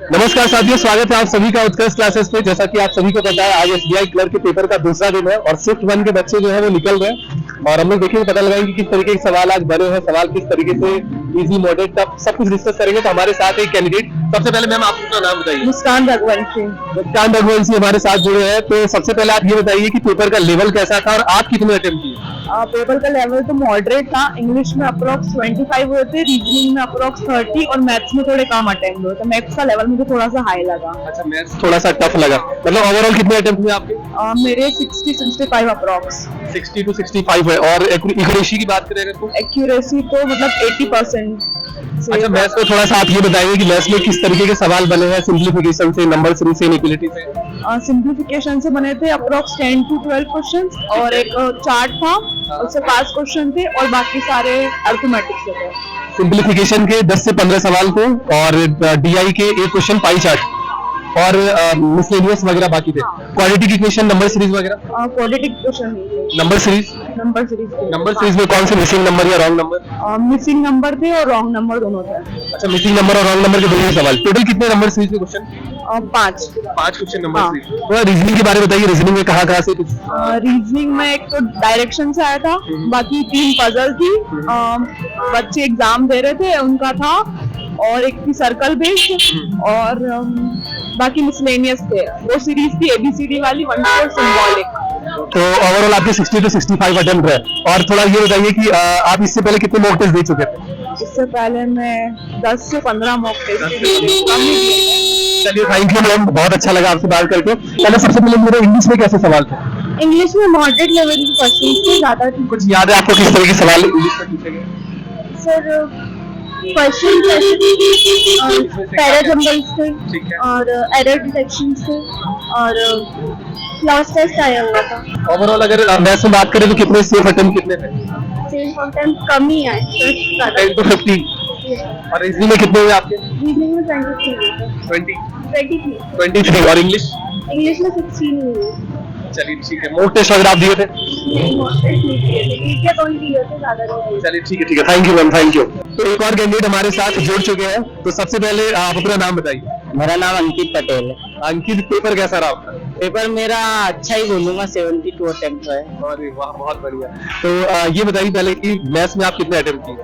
नमस्कार साथियों, स्वागत है आप सभी का उत्कर्ष क्लासेस पे। जैसा कि आप सभी को पता है, आज एसबीआई क्लर्क के पेपर का दूसरा दिन है और शिफ्ट 1 के बच्चे जो है वो निकल रहे हैं और हम लोग देखेंगे, पता लगाएंगे किस तरीके के सवाल आज बने हैं, सवाल किस तरीके से इजी मॉडरेट टफ सब कुछ डिस्कस करेंगे। तो हमारे साथ एक कैंडिडेट, सबसे पहले मैम आप अपना नाम बताइए। मुस्कान रघुवंशी। मुस्कान रघुवंशी हमारे साथ जुड़े हैं। तो सबसे पहले आप ये बताइए कि पेपर का लेवल कैसा था और आप कितने अटेम्प्ट किए? पेपर का लेवल तो मॉडरेट था। इंग्लिश में अप्रोक्स 25 हुए थे, रीजनिंग में अप्रोक्स 30 और मैथ्स में थोड़े कम अटेम्प्ट हुए थे। मैथ्स का लेवल मुझे थोड़ा सा हाई लगा। अच्छा, मैथ्स थोड़ा सा टफ लगा। मतलब ओवरऑल कितने अटेम्प्ट हुए आपके? मेरे 60-65 अप्रोक्स। 60 to 65 है। और एक्यूरेसी की बात करें तो एक्यूरेसी तो मतलब 80%। अच्छा, मैथ्स में थोड़ा सा आप ये बताइए कि मैथ्स में किस तरीके के सवाल बने हैं? सिंप्लीफिकेशन से, नंबर सीरीज से, इनइक्वालिटी से? सिंप्लीफिकेशन से बने थे अप्रोक्स 10 to 12 क्वेश्चंस और एक चार्ट था, उससे 5 क्वेश्चन थे और बाकी सारे अरिथमेटिक से थे। सिंप्लीफिकेशन के 10 से 15 सवाल थे और डीआई के एक क्वेश्चन, पाई चार्ट और मिसलेनियस वगैरह बाकी थे। क्वाड्रेटिक इक्वेशन, नंबर सीरीज वगैरह? क्वाड्रेटिक इक्वेशन नहीं थे। नंबर सीरीज में कौन से मिसिंग नंबर या रॉन्ग नंबर? मिसिंग नंबर थे और रॉन्ग नंबर दोनों थे। अच्छा, मिसिंग नंबर और रॉन्ग नंबर के दोनों सवाल। टोटल कितने नंबर सीरीज के क्वेश्चन? 5 question number series. तो रीजनिंग के बारे में बताइए, रीजनिंग में कहाँ से? रीजनिंग में एक तो डायरेक्शन से आया था, बाकी 3 पजल थी। बच्चे एग्जाम दे रहे थे उनका था, और एक थी सर्कल बेस्ड और बाकी मिसलेनियस थे। वो सीरीज थी ABCD वाली, 1 to 4 सिंबॉलिक। तो ओवरऑल आपके 60 to 65 अटेम्प्ट है। और थोड़ा ये बताइए कि आप इससे पहले कितने मॉक टेस्ट दे चुके थे? इससे पहले मैं 10 से 15 मॉक टेस्ट कम ही दिए। चलिए, थैंक यू मैम, बहुत अच्छा लगा आपसे बात करके। पहले सबसे पहले मेरे इंग्लिश में कैसे सवाल थे? इंग्लिश में मॉडरेट लेवल की क्वेश्चन थे, ज्यादा थी। कुछ याद है आपको किस तरह के सवाल इंग्लिश में पूछे गए? सर क्वेश्चन पैरा जंबल्स थे और एरर डिटेक्शन थे और क्लास टेस्ट आया हुआ था। ओवरऑल अगर मैथ्स में बात करें तो कितने सेफ अटेम्प्ट कितने थे? सेफ अटेम्प्ट कम ही आए, 10 to 50। और रीजनिंग में कितने हुए आपके? रीजनिंग में 23 23 और इंग्लिश में 16 हुए। चलिए ठीक है। मॉक टेस्ट अगर आप दिए थे? चलिए ठीक है, thank you ma'am, thank you. तो एक और कैंडिडेट हमारे साथ जुड़ चुके हैं। तो सबसे पहले आप अपना नाम बताइए। मेरा नाम अंकित पटेल है। अंकित, पेपर कैसा रहा आपका? पेपर मेरा अच्छा ही बोलूंगा, 72 अटेम्प्ट है। अरे वाह, बहुत बढ़िया। तो ये बताइए पहले कि मैथ्स में आप कितने अटेम्प्ट किए?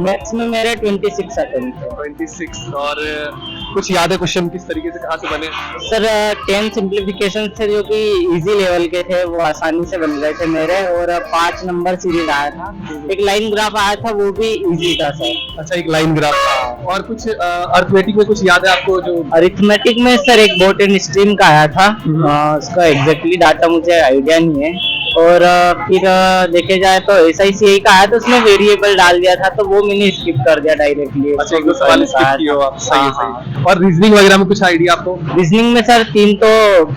मैथ्स में मेरे 26 अटेम्प्ट है। 26। और कुछ याद है क्वेश्चन किस तरीके से, कहाँ से बने? सर 10 सिंप्लीफिकेशन थे जो कि इजी लेवल के थे, वो आसानी से बन गए थे मेरे। और 5 नंबर सीरीज आया था, एक लाइन ग्राफ आया था, वो भी इजी था सर। अच्छा, एक लाइन ग्राफ था। और कुछ अरिथमेटिक में कुछ याद है आपको? जो अरिथमेटिक में सर एक बोट एंड स्ट्रीम का आया था, उसका एग्जैक्टली डाटा मुझे आइडिया नहीं है। और फिर देखे जाए तो SICI का आया, तो उसमें वेरिएबल डाल दिया था, तो वो मैंने स्किप कर दिया डायरेक्टली। अच्छा, एक दो सवाल स्किप किए हो आप। सही है, सही। और रीजनिंग वगैरह में कुछ आइडिया आपको? रीजनिंग में सर 3 तो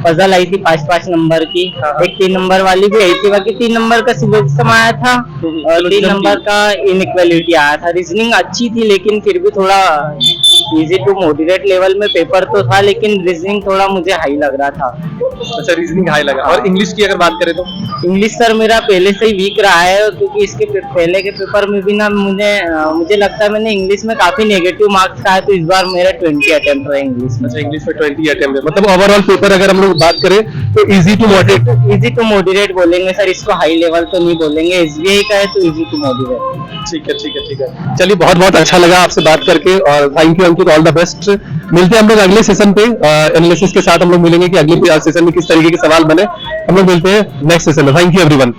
पजल आई थी 5-5 नंबर की, एक 3 नंबर वाली भी आई थी, बाकी 3 नंबर का सिलोजिज्म आया था और 3 नंबर का इनइक्वालिटी आया था। रीजनिंग अच्छी थी, लेकिन फिर भी थोड़ा इजी टू मॉडरेट लेवल में पेपर तो था, लेकिन रीजनिंग थोड़ा मुझे हाई लग रहा था। अच्छा, रीजनिंग हाई लगा। और इंग्लिश की अगर बात करें तो? इंग्लिश सर मेरा पहले से ही वीक रहा है, क्योंकि इसके पहले के पेपर में भी ना मुझे लगता है मैंने इंग्लिश में काफी नेगेटिव मार्क्स का है, तो इस बार मेरा 20 अटेम्प्ट है इंग्लिश में। अच्छा, इंग्लिश में 20 अटेम्प्ट है। मतलब ओवरऑल पेपर अगर हम लोग बात करें तो इजी टू मॉडरेट बोलेंगे सर, इसको हाई लेवल तो नहीं बोलेंगे। SBI का है तो इजी टू मॉडरेट। ठीक है। चलिए, बहुत बहुत अच्छा लगा आपसे बात करके और thank you Ankit, all the best. मिलते हैं हम लोग अगले सेशन पे, एनालिसिस के साथ हम लोग मिलेंगे कि अगले सेशन में किस तरीके के सवाल बने। हम लोग मिलते हैं नेक्स्ट सेशन में। Thank you everyone.